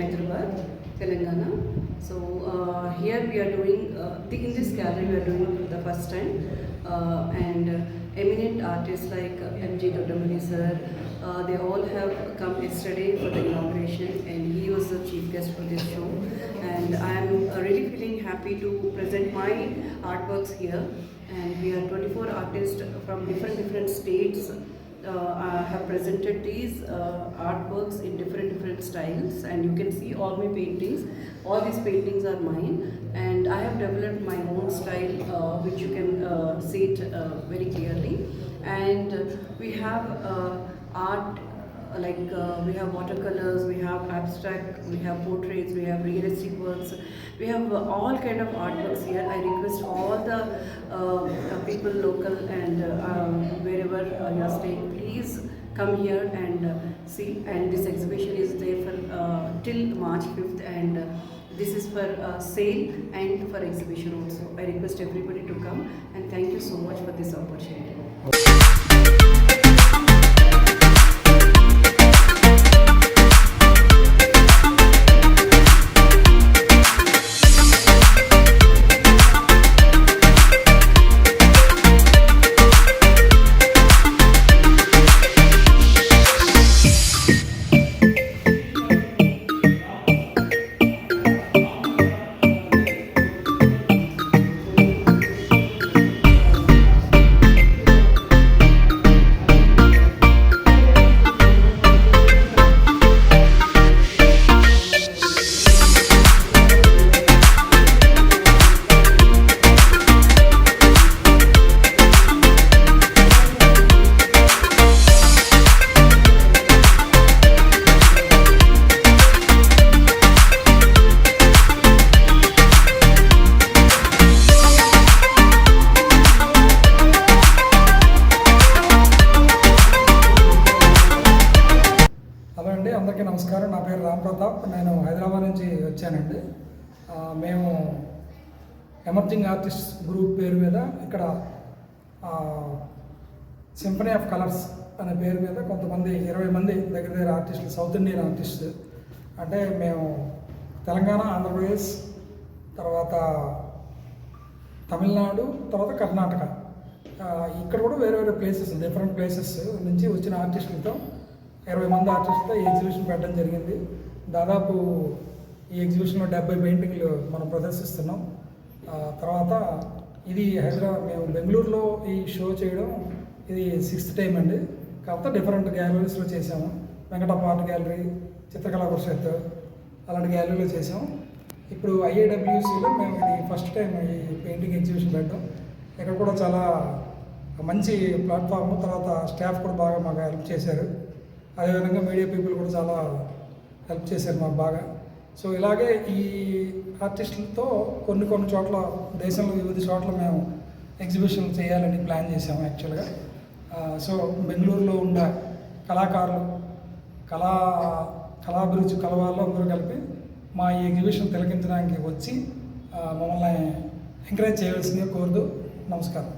Hyderabad, Telangana. So here we are doing, in this gallery we are doing for the first time, and eminent artists like M.G. Dodamani sir, they all have come yesterday for the inauguration, and he was the chief guest for this show. And I am really feeling happy to present my artworks here. And we are 24 artists from different states have presented these artworks in different styles, and you can see all my paintings. All these paintings are mine, and I have developed my own style, which you can see it very clearly. And we have art like we have watercolors, we have abstract, we have portraits, we have realistic works, we have all kind of artworks here. I request all the people local and wherever you are staying, please come here and see. And this exhibition is there for till March 5th, and this is for sale and for exhibition also. I request everybody to come, and thank you so much for this opportunity. అందరికీ నమస్కారం. నా పేరు రామ్ ప్రతాప్. నేను హైదరాబాద్ నుంచి వచ్చానండి. మేము emerging artist group పేరు మీద ఇక్కడ సింఫనీ ఆఫ్ కలర్స్ అనే పేరు మీద కొంతమంది 20 మంది దగ్గర ఆర్టిస్టులు, సౌత్ ఇండియన్ ఆర్టిస్ట్, అంటే మేము తెలంగాణ, ఆంధ్రప్రదేశ్, తర్వాత తమిళనాడు, తర్వాత కర్ణాటక, ఇక్కడ కూడా వేరే ప్లేసెస్, డిఫరెంట్ ప్లేసెస్ నుంచి వచ్చిన ఆర్టిస్టులతో 20 మంది ఆర్టిస్టులతో ఈ ఎగ్జిబిషన్ పెట్టడం జరిగింది. దాదాపు ఈ ఎగ్జిబిషన్లో 70 పెయింటింగ్లు మనం ప్రదర్శిస్తున్నాం. తర్వాత ఇది మేము బెంగళూరులో ఈ షో చేయడం ఇది 6th టైం అండి. కాకపోతే డిఫరెంట్ గ్యాలరీస్లో చేసాము. వెంకటప్ప ఆర్ట్ గ్యాలరీ, చిత్రకళా పరిషత్, అలాంటి గ్యాలరీలో చేసాము. ఇప్పుడు IAWCలో మేము ఇది ఫస్ట్ టైం ఈ పెయింటింగ్ ఎగ్జిబిషన్ పెట్టడం. ఇక్కడ కూడా చాలా మంచి ప్లాట్ఫామ్, తర్వాత స్టాఫ్ కూడా బాగా మాకు హెల్ప్ చేశారు. అదేవిధంగా మీడియా పీపుల్ కూడా చాలా హెల్ప్ చేశారు మాకు బాగా. సో ఇలాగే ఈ ఆర్టిస్టులతో కొన్ని చోట్ల, దేశంలో వివిధ చోట్ల మేము ఎగ్జిబిషన్ చేయాలని ప్లాన్ చేసాము యాక్చువల్గా. సో బెంగళూరులో ఉన్న కళాకారులు, కళాభిరుచి కలవాళ్ళు అందరూ కలిపి మా ఈ ఎగ్జిబిషన్ తిలకించడానికి వచ్చి మమ్మల్ని ఎంకరేజ్ చేయవలసిందిగా కోరుతూ నమస్కారం.